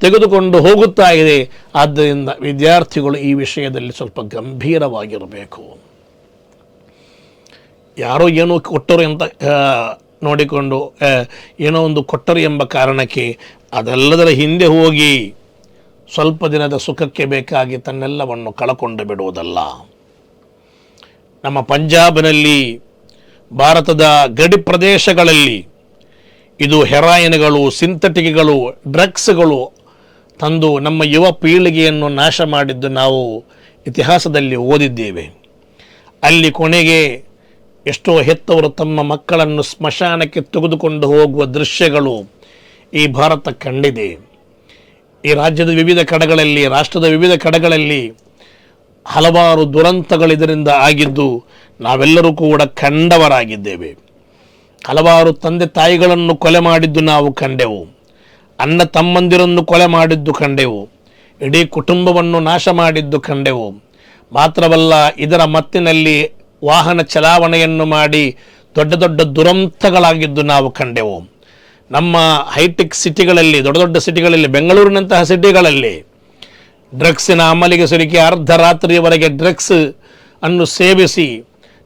ತೆಗೆದುಕೊಂಡು ಹೋಗುತ್ತಾ ಇದೆ. ಆದ್ದರಿಂದ ವಿದ್ಯಾರ್ಥಿಗಳು ಈ ವಿಷಯದಲ್ಲಿ ಸ್ವಲ್ಪ ಗಂಭೀರವಾಗಿರಬೇಕು. ಯಾರೋ ಏನೋ ಕೊಟ್ಟರು ಅಂತ ನೋಡಿಕೊಂಡು ಏನೋ ಒಂದು ಕೊಟ್ಟರು ಎಂಬ ಕಾರಣಕ್ಕೆ ಅದೆಲ್ಲದರ ಹಿಂದೆ ಹೋಗಿ ಸ್ವಲ್ಪ ದಿನದ ಸುಖಕ್ಕೆ ಬೇಕಾಗಿ ತನ್ನೆಲ್ಲವನ್ನು ಕಳಕೊಂಡು ಬಿಡುವುದಲ್ಲ. ನಮ್ಮ ಪಂಜಾಬ್ನಲ್ಲಿ, ಭಾರತದ ಗಡಿ ಪ್ರದೇಶಗಳಲ್ಲಿ ಇದು ಹೆರಾಯಿನ್ಗಳು, ಸಿಂಥೆಟಿಕ್ಗಳು, ಡ್ರಗ್ಸ್ಗಳು ತಂದು ನಮ್ಮ ಯುವ ಪೀಳಿಗೆಯನ್ನು ನಾಶ ಮಾಡಿದ್ದು ನಾವು ಇತಿಹಾಸದಲ್ಲಿ ಓದಿದ್ದೇವೆ. ಅಲ್ಲಿ ಕೊನೆಗೆ ಎಷ್ಟೋ ಹೆತ್ತವರು ತಮ್ಮ ಮಕ್ಕಳನ್ನು ಸ್ಮಶಾನಕ್ಕೆ ತೆಗೆದುಕೊಂಡು ಹೋಗುವ ದೃಶ್ಯಗಳು ಈ ಭಾರತ ಕಂಡಿದೆ. ಈ ರಾಜ್ಯದ ವಿವಿಧ ಕಡೆಗಳಲ್ಲಿ, ರಾಷ್ಟ್ರದ ವಿವಿಧ ಕಡೆಗಳಲ್ಲಿ ಹಲವಾರು ದುರಂತಗಳು ಇದರಿಂದ ಆಗಿದ್ದು ನಾವೆಲ್ಲರೂ ಕೂಡ ಕಂಡವರಾಗಿದ್ದೇವೆ. ಹಲವಾರು ತಂದೆ ತಾಯಿಗಳನ್ನು ಕೊಲೆ ಮಾಡಿದ್ದು ನಾವು ಕಂಡೆವು, ಅಣ್ಣ ತಮ್ಮಂದಿರನ್ನು ಕೊಲೆ ಮಾಡಿದ್ದು ಕಂಡೆವು, ಇಡೀ ಕುಟುಂಬವನ್ನು ನಾಶ ಮಾಡಿದ್ದು ಕಂಡೆವು. ಮಾತ್ರವಲ್ಲ, ಇದರ ಮತ್ತಿನಲ್ಲಿ ವಾಹನ ಚಲಾವಣೆಯನ್ನು ಮಾಡಿ ದೊಡ್ಡ ದೊಡ್ಡ ದುರಂತಗಳಾಗಿದ್ದು ನಾವು ಕಂಡೆವು. ನಮ್ಮ ಹೈಟೆಕ್ ಸಿಟಿಗಳಲ್ಲಿ, ದೊಡ್ಡ ದೊಡ್ಡ ಸಿಟಿಗಳಲ್ಲಿ, ಬೆಂಗಳೂರಿನಂತಹ ಸಿಟಿಗಳಲ್ಲಿ ಡ್ರಗ್ಸಿನ ಅಮಲಿಗೆ ಸಿಲುಕಿ ಅರ್ಧ ರಾತ್ರಿಯವರೆಗೆ ಡ್ರಗ್ಸ್ ಅನ್ನು ಸೇವಿಸಿ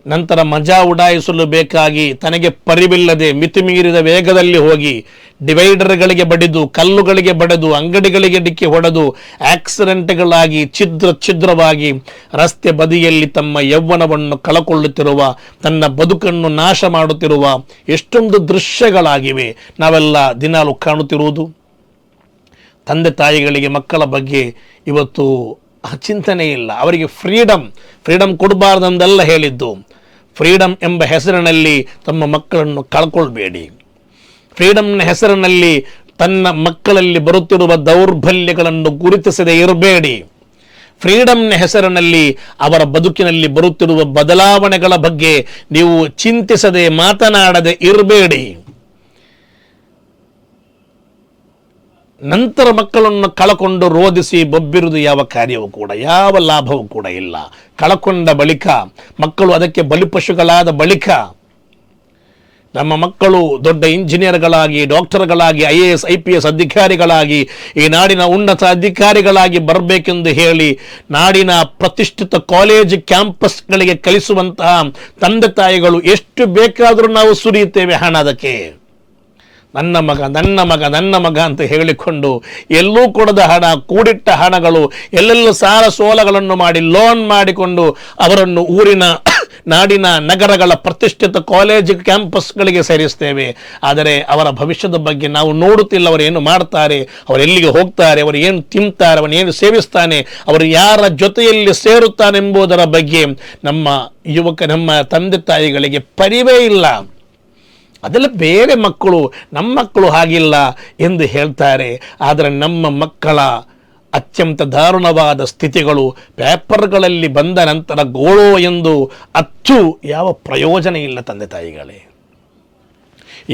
ನಂತರ ಮಜಾ ಉಡಾಯಿಸಲು ಬೇಕಾಗಿ ತನಗೆ ಪರಿವಿಲ್ಲದೆ ಮಿತಿಮೀರಿದ ವೇಗದಲ್ಲಿ ಹೋಗಿ ಡಿವೈಡರ್ಗಳಿಗೆ ಬಡಿದು, ಕಲ್ಲುಗಳಿಗೆ ಬಡಿದು, ಅಂಗಡಿಗಳಿಗೆ ಡಿಕ್ಕಿ ಹೊಡೆದು ಆಕ್ಸಿಡೆಂಟ್ಗಳಾಗಿ ಛಿದ್ರವಾಗಿ ರಸ್ತೆ ಬದಿಯಲ್ಲಿ ತಮ್ಮ ಯೌವನವನ್ನು ಕಳಕೊಳ್ಳುತ್ತಿರುವ, ತನ್ನ ಬದುಕನ್ನು ನಾಶ ಮಾಡುತ್ತಿರುವ ಎಷ್ಟೊಂದು ದೃಶ್ಯಗಳಾಗಿವೆ ನಾವೆಲ್ಲ ದಿನಾಲು ಕಾಣುತ್ತಿರುವುದು. ತಂದೆ ತಾಯಿಗಳಿಗೆ ಮಕ್ಕಳ ಬಗ್ಗೆ ಇವತ್ತು ಚಿಂತನೆ ಇಲ್ಲ. ಅವರಿಗೆ ಫ್ರೀಡಮ್ ಕೊಡಬಾರ್ದಂದೆಲ್ಲ ಹೇಳಿದ್ದು. ಫ್ರೀಡಮ್ ಎಂಬ ಹೆಸರಿನಲ್ಲಿ ತಮ್ಮ ಮಕ್ಕಳನ್ನು ಕಳ್ಕೊಳ್ಬೇಡಿ. ಫ್ರೀಡಮ್ನ ಹೆಸರಿನಲ್ಲಿ ತನ್ನ ಮಕ್ಕಳಲ್ಲಿ ಬರುತ್ತಿರುವ ದೌರ್ಬಲ್ಯಗಳನ್ನು ಗುರುತಿಸದೆ ಇರಬೇಡಿ. ಫ್ರೀಡಮ್ನ ಹೆಸರಿನಲ್ಲಿ ಅವರ ಬದುಕಿನಲ್ಲಿ ಬರುತ್ತಿರುವ ಬದಲಾವಣೆಗಳ ಬಗ್ಗೆ ನೀವು ಚಿಂತಿಸದೆ ಮಾತನಾಡದೆ ಇರಬೇಡಿ. ನಂತರ ಮಕ್ಕಳನ್ನು ಕಳಕೊಂಡು ರೋಧಿಸಿ ಬೊಬ್ಬಿರುವುದು ಯಾವ ಕಾರ್ಯವೂ ಕೂಡ, ಯಾವ ಲಾಭವೂ ಕೂಡ ಇಲ್ಲ. ಕಳಕೊಂಡ ಬಳಿಕ, ಮಕ್ಕಳು ಅದಕ್ಕೆ ಬಲಿಪಶುಗಳಾದ ಬಳಿಕ ನಮ್ಮ ಮಕ್ಕಳು ದೊಡ್ಡ ಇಂಜಿನಿಯರ್ಗಳಾಗಿ, ಡಾಕ್ಟರ್ಗಳಾಗಿ, IAS IPS ಅಧಿಕಾರಿಗಳಾಗಿ, ಈ ನಾಡಿನ ಉನ್ನತ ಅಧಿಕಾರಿಗಳಾಗಿ ಬರಬೇಕೆಂದು ಹೇಳಿ ನಾಡಿನ ಪ್ರತಿಷ್ಠಿತ ಕಾಲೇಜ್ ಕ್ಯಾಂಪಸ್ಗಳಿಗೆ ಕಲಿಸುವಂತಹ ತಂದೆ ತಾಯಿಗಳು ಎಷ್ಟು ಬೇಕಾದರೂ ನಾವು ಸುರಿಯುತ್ತೇವೆ ಹಣ ಅದಕ್ಕೆ. ನನ್ನ ಮಗ ಅಂತ ಹೇಳಿಕೊಂಡು ಎಲ್ಲೂ ಕೊಡದ ಹಣ, ಕೂಡಿಟ್ಟ ಹಣಗಳು, ಎಲ್ಲೆಲ್ಲೂ ಸಾಲ ಸೋಲಗಳನ್ನು ಮಾಡಿ ಲೋನ್ ಮಾಡಿಕೊಂಡು ಅವರನ್ನು ಊರಿನ, ನಾಡಿನ, ನಗರಗಳ ಪ್ರತಿಷ್ಠಿತ ಕಾಲೇಜ್ ಕ್ಯಾಂಪಸ್ಗಳಿಗೆ ಸೇರಿಸ್ತೇವೆ. ಆದರೆ ಅವರ ಭವಿಷ್ಯದ ಬಗ್ಗೆ ನಾವು ನೋಡುತ್ತಿಲ್ಲ. ಅವರು ಏನು ಮಾಡ್ತಾರೆ, ಅವರು ಎಲ್ಲಿಗೆ ಹೋಗ್ತಾರೆ, ಅವರು ಏನು ತಿಂತಾರೆ, ಅವನು ಏನು ಸೇವಿಸ್ತಾನೆ, ಅವರು ಯಾರ ಜೊತೆಯಲ್ಲಿ ಸೇರುತ್ತಾನೆಂಬುದರ ಬಗ್ಗೆ ನಮ್ಮ ತಂದೆ ತಾಯಿಗಳಿಗೆ ಪರಿವೇ ಇಲ್ಲ. ಅದೆಲ್ಲ ಬೇರೆ ಮಕ್ಕಳು, ನಮ್ಮ ಮಕ್ಕಳು ಹಾಗಿಲ್ಲ ಎಂದು ಹೇಳ್ತಾರೆ. ಆದರೆ ನಮ್ಮ ಮಕ್ಕಳ ಅತ್ಯಂತ ದಾರುಣವಾದ ಸ್ಥಿತಿಗಳು ಪೇಪರ್ಗಳಲ್ಲಿ ಬಂದ ನಂತರ ಗೋಳೋ ಎಂದು ಅಚ್ಚು ಯಾವ ಪ್ರಯೋಜನ ಇಲ್ಲ ತಂದೆ ತಾಯಿಗಳೇ.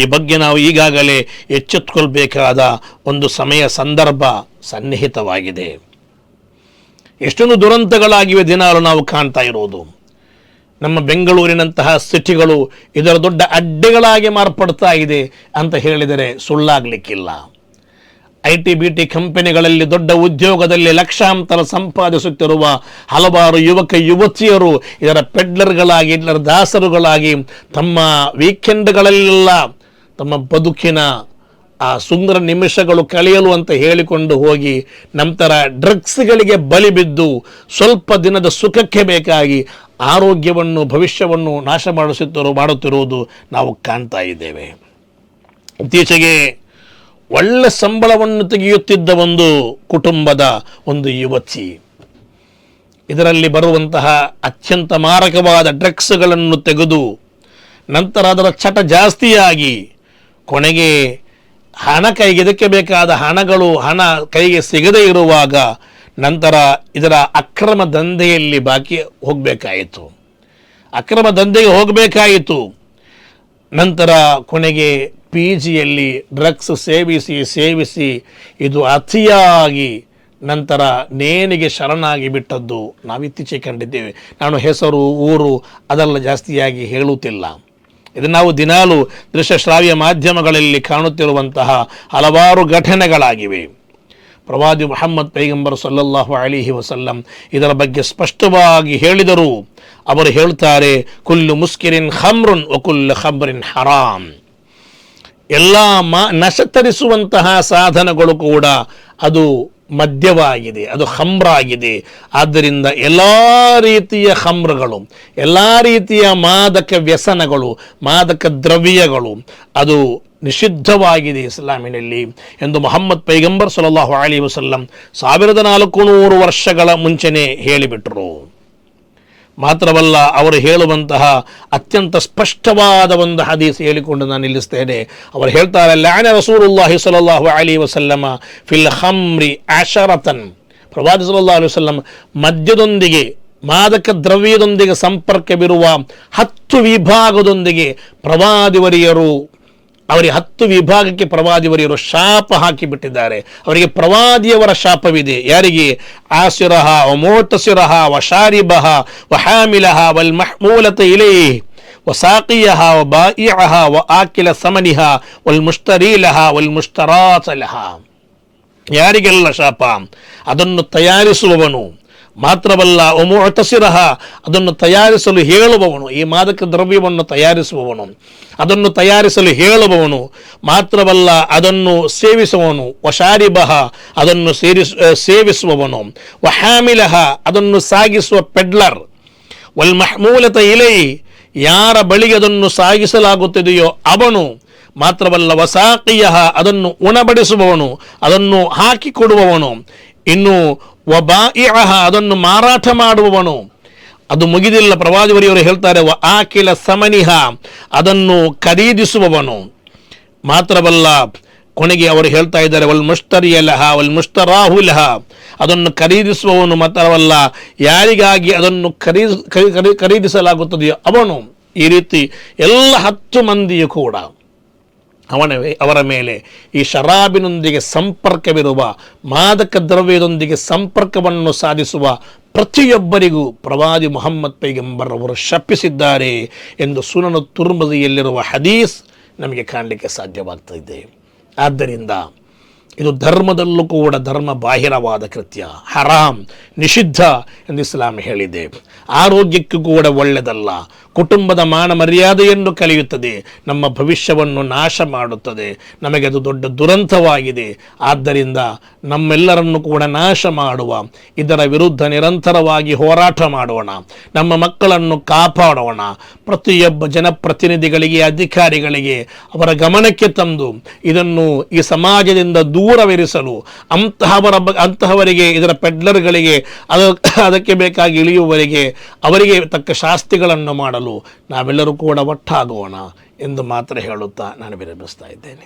ಈ ಬಗ್ಗೆ ನಾವು ಈಗಾಗಲೇ ಎಚ್ಚೆತ್ತುಕೊಳ್ಬೇಕಾದ ಒಂದು ಸಮಯ ಸಂದರ್ಭ ಸನ್ನಿಹಿತವಾಗಿದೆ. ಎಷ್ಟೊಂದು ದುರಂತಗಳಾಗಿವೆ ದಿನಾಲು ನಾವು ಕಾಣ್ತಾ ಇರೋದು. ನಮ್ಮ ಬೆಂಗಳೂರಿನಂತಹ ಸಿಟಿಗಳು ಇದರ ದೊಡ್ಡ ಅಡ್ಡೆಗಳಾಗಿ ಮಾರ್ಪಡ್ತಾ ಇದೆ ಅಂತ ಹೇಳಿದರೆ ಸುಳ್ಳಾಗಲಿಕ್ಕಿಲ್ಲ. IT BT ಕಂಪನಿಗಳಲ್ಲಿ ದೊಡ್ಡ ಉದ್ಯೋಗದಲ್ಲಿ ಲಕ್ಷಾಂತರ ಸಂಪಾದಿಸುತ್ತಿರುವ ಹಲವಾರು ಯುವಕ ಯುವತಿಯರು ಇದರ ಪೆಡ್ಲರ್ಗಳಾಗಿ, ಇದರ ದಾಸರುಗಳಾಗಿ ತಮ್ಮ ವೀಕೆಂಡ್ಗಳಲ್ಲೆಲ್ಲ ತಮ್ಮ ಬದುಕಿನ ಆ ಸುಂದರ ನಿಮಿಷಗಳು ಕಳೆಯಲು ಅಂತ ಹೇಳಿಕೊಂಡು ಹೋಗಿ ನಂತರ ಡ್ರಗ್ಸ್ಗಳಿಗೆ ಬಲಿ ಬಿದ್ದು ಸ್ವಲ್ಪ ದಿನದ ಸುಖಕ್ಕೆ ಬೇಕಾಗಿ ಆರೋಗ್ಯವನ್ನು, ಭವಿಷ್ಯವನ್ನು ನಾಶ ಮಾಡುತ್ತಿರುವುದು ನಾವು ಕಾಣ್ತಾ ಇದ್ದೇವೆ. ಇತ್ತೀಚೆಗೆ ಒಳ್ಳೆ ಸಂಬಳವನ್ನು ತೆಗೆಯುತ್ತಿದ್ದ ಒಂದು ಕುಟುಂಬದ ಒಂದು ಯುವತಿ ಇದರಲ್ಲಿ ಬರುವಂತಹ ಅತ್ಯಂತ ಮಾರಕವಾದ ಡ್ರಗ್ಸ್ಗಳನ್ನು ತೆಗೆದು ನಂತರ ಅದರ ಚಟ ಜಾಸ್ತಿಯಾಗಿ ಕೊನೆಗೆ ಹಣ ಕೈಗೆ, ಇದಕ್ಕೆ ಬೇಕಾದ ಹಣ ಕೈಗೆ ಸಿಗದೇ ಇರುವಾಗ ನಂತರ ಇದರ ಅಕ್ರಮ ದಂಧೆಯಲ್ಲಿ ಹೋಗಬೇಕಾಯಿತು. ನಂತರ ಕೊನೆಗೆ PGಯಲ್ಲಿ ಡ್ರಗ್ಸ್ ಸೇವಿಸಿ ಇದು ಅತಿಯಾಗಿ ನಂತರ ನೇಣಿಗೆ ಶರಣಾಗಿ ಬಿಟ್ಟದ್ದು ನಾವಿತ್ತೀಚೆಗೆ ಕಂಡಿದ್ದೇವೆ. ನಾನು ಹೆಸರು, ಊರು ಅದೆಲ್ಲ ಜಾಸ್ತಿಯಾಗಿ ಹೇಳುತ್ತಿಲ್ಲ. ಇದು ನಾವು ದಿನಾಲು ದೃಶ್ಯ ಶ್ರಾವ್ಯ ಮಾಧ್ಯಮಗಳಲ್ಲಿ ಕಾಣುತ್ತಿರುವಂತಹ ಹಲವಾರು ಘಟನೆಗಳಾಗಿವೆ. ಪ್ರವಾದಿ ಮುಹಮ್ಮದ್ ಪೈಗಂಬರ್ ಸಲ್ಲಲ್ಲಾಹು ಅಲೈಹಿ ವಸಲ್ಲಂ ಇದರ ಬಗ್ಗೆ ಸ್ಪಷ್ಟವಾಗಿ ಹೇಳಿದರು. ಅವರು ಹೇಳ್ತಾರೆ, ಕುಲ್ಲು ಮುಸ್ಕಿರಿನ್ ಖಮ್ರುನ್ ವ ಕುಲ್ಲು ಖಮ್ರಿನ್ ಹರಾಮ್. ಎಲ್ಲ ನಶತರಿಸುವಂತಹ ಸಾಧನಗಳು ಕೂಡ ಅದು ಮದ್ಯವಾಗಿದೆ, ಅದು ಖಮ್ರಾಗಿದೆ. ಆದ್ದರಿಂದ ಎಲ್ಲ ರೀತಿಯ ಖಮ್ರಗಳು, ಎಲ್ಲ ರೀತಿಯ ಮಾದಕ ವ್ಯಸನಗಳು, ಮಾದಕ ದ್ರವ್ಯಗಳು ಅದು ನಿಷಿದ್ಧವಾಗಿದೆ ಇಸ್ಲಾಮಿನಲ್ಲಿ ಎಂದು ಮುಹಮ್ಮದ್ ಪೈಗಂಬರ್ ಸಲ್ಲಲ್ಲಾಹು ಅಲೈಹಿ ವಸಲ್ಲಂ 1400 ವರ್ಷಗಳ ಮುಂಚೆನೇ ಹೇಳಿಬಿಟ್ರು. ಮಾತ್ರವಲ್ಲ, ಅವರು ಹೇಳುವಂತಹ ಅತ್ಯಂತ ಸ್ಪಷ್ಟವಾದ ಒಂದು ಹದೀಸ್ ಹೇಳಿಕೊಂಡು ನಾನು ನಿಲ್ಲಿಸ್ತೇನೆ. ಅವರು ಹೇಳ್ತಾರೆ, ಲಅನ ರಸೂಲುಲ್ಲಾಹಿ ಸಲ್ಲಲ್ಲಾಹು ಅಲೈಹಿ ವಸಲ್ಲಮ ಫಿಲ್ ಖಮ್ರಿ ಅಶರತನ್. ಪ್ರವಾದಿ ಸಲ್ಲಲ್ಲಾಹು ಅಲೈಹಿ ವಸಲ್ಲಂ ಮದ್ಯದೊಂದಿಗೆ, ಮಾದಕ ದ್ರವ್ಯದೊಂದಿಗೆ ಸಂಪರ್ಕವಿರುವ 10 ವಿಭಾಗದೊಂದಿಗೆ ಅವರಿಗೆ 10 ವಿಭಾಗಕ್ಕೆ ಪ್ರವಾದಿವರಿಯರು ಶಾಪ ಹಾಕಿಬಿಟ್ಟಿದ್ದಾರೆ. ಅವರಿಗೆ ಪ್ರವಾದಿಯವರ ಶಾಪವಿದೆ. ಯಾರಿಗೆ? ಆಸಿರಹ ವ ಮುಅತಸಿರಹ ವ ಶಾರಿಬಹ ವ ಹಾಮಿಲಹ ವಲ್ ಮಹ್ಮೂಲತ ಇಲೈಹಿ ವ ಸಾಕಿಯಹ ವ ಬಾಯಿಅಹ ವ ಆಕಿಲ ಸಮನಿಹ ವಲ್ ಮುಷ್ಟರೀಲಹ ವಲ್ ಮುಷ್ಟರಾತ ಲಹ. ಯಾರಿಗೆಲ್ಲ ಶಾಪ? ಅದನ್ನು ತಯಾರಿಸುವವನು, ಮಾತ್ರವಲ್ಲ ಮುಅತಸಿರಹ ಅದನ್ನು ತಯಾರಿಸಲು ಹೇಳುವವನು, ಈ ಮಾದಕ ದ್ರವ್ಯವನ್ನು ತಯಾರಿಸುವವನು, ಅದನ್ನು ತಯಾರಿಸಲು ಹೇಳುವವನು, ಮಾತ್ರವಲ್ಲ ಅದನ್ನು ಸೇವಿಸುವವನು, ವಶಾರಿಬಹ ಅದನ್ನು ಸೇವಿಸುವವನು, ವಹಾಮಿಲಹ ಅದನ್ನು ಸಾಗಿಸುವ ಪೆಡ್ಲರ್, ವಲ್ ಮಹ್ಮೂಲತ ಇಲೈ ಯಾರ ಬಳಿಗೆ ಅದನ್ನು ಸಾಗಿಸಲಾಗುತ್ತಿದೆಯೋ ಅವನು, ಮಾತ್ರವಲ್ಲ ವಸಾಕಿಯಹ ಅದನ್ನು ಉಣಬಡಿಸುವವನು, ಅದನ್ನು ಹಾಕಿಕೊಡುವವನು, ಇನ್ನು ವಬಾಯಿಅಹ ಅದನ್ನು ಮಾರಾಟ ಮಾಡುವವನು. ಅದು ಮುಗಿದಿಲ್ಲ, ಪ್ರವಾದಿವರಿಯವರು ಹೇಳ್ತಾರೆ ವ ಆಕಿಲ ಸಮನಿಹ ಅದನ್ನು ಖರೀದಿಸುವವನು. ಮಾತ್ರವಲ್ಲ ಕೊನೆಗೆ ಅವರು ಹೇಳ್ತಾ ಇದ್ದಾರೆ ವಲ್ ಮುಷ್ಟರಿಯಲಹ ವಲ್ ಮುಷ್ಟರಾಹುಲಹ ಅದನ್ನು ಖರೀದಿಸುವವನು, ಮಾತ್ರವಲ್ಲ ಯಾರಿಗಾಗಿ ಅದನ್ನು ಖರೀದಿಸಲಾಗುತ್ತದೆಯೋ ಅವನು. ಈ ರೀತಿ ಎಲ್ಲ 10 ಮಂದಿಯೂ ಕೂಡ ಅವರ ಮೇಲೆ ಈ ಶರಾಬಿನೊಂದಿಗೆ ಸಂಪರ್ಕವಿರುವ, ಮಾದಕ ದ್ರವ್ಯದೊಂದಿಗೆ ಸಂಪರ್ಕವನ್ನು ಸಾಧಿಸುವ ಪ್ರತಿಯೊಬ್ಬರಿಗೂ ಪ್ರವಾದಿ ಮುಹಮ್ಮದ್ ಪೈಗಂಬರ್ ಅವರು ಶಪಿಸಿದ್ದಾರೆ ಎಂದು ಸುನನ್ ತುರ್ಮುಜಿಯಲ್ಲಿರುವ ಹದೀಸ್ ನಮಗೆ ಕಾಣಲಿಕ್ಕೆ ಸಾಧ್ಯವಾಗ್ತಾ ಇದೆ. ಆದ್ದರಿಂದ ಇದು ಧರ್ಮದಲ್ಲೂ ಕೂಡ ಧರ್ಮ ಬಾಹಿರವಾದ ಕೃತ್ಯ, ಹರಾಮ್, ನಿಷಿದ್ಧ ಎಂದು ಇಸ್ಲಾಂ ಹೇಳಿದೆ. ಆರೋಗ್ಯಕ್ಕೂ ಕೂಡ ಒಳ್ಳೆಯದಲ್ಲ, ಕುಟುಂಬದ ಮಾನ ಮರ್ಯಾದೆಯನ್ನು ಕಲಿಯುತ್ತದೆ, ನಮ್ಮ ಭವಿಷ್ಯವನ್ನು ನಾಶ ಮಾಡುತ್ತದೆ, ನಮಗೆ ಅದು ದೊಡ್ಡ ದುರಂತವಾಗಿದೆ. ಆದ್ದರಿಂದ ನಮ್ಮೆಲ್ಲರನ್ನು ಕೂಡ ನಾಶ ಮಾಡುವ ಇದರ ವಿರುದ್ಧ ನಿರಂತರವಾಗಿ ಹೋರಾಟ ಮಾಡೋಣ, ನಮ್ಮ ಮಕ್ಕಳನ್ನು ಕಾಪಾಡೋಣ. ಪ್ರತಿಯೊಬ್ಬ ಜನಪ್ರತಿನಿಧಿಗಳಿಗೆ, ಅಧಿಕಾರಿಗಳಿಗೆ ಅವರ ಗಮನಕ್ಕೆ ತಂದು ಇದನ್ನು ಈ ಸಮಾಜದಿಂದ ದೂರವಿರಿಸಲು, ಅಂತಹವರಿಗೆ, ಇದರ ಪೆಡ್ಲರ್ಗಳಿಗೆ, ಅದಕ್ಕೆ ಬೇಕಾಗಿ ಇಳಿಯುವವರಿಗೆ ಅವರಿಗೆ ತಕ್ಕ ಶಾಸ್ತಿಗಳನ್ನು ಮಾಡಲು ನಾವೆಲ್ಲರೂ ಕೂಡ ಒಟ್ಟಾಗೋಣ ಎಂದು ಮಾತ್ರ ಹೇಳುತ್ತಾ ನಾನು ವಿರಮಿಸ್ತಾ ಇದ್ದೇನೆ.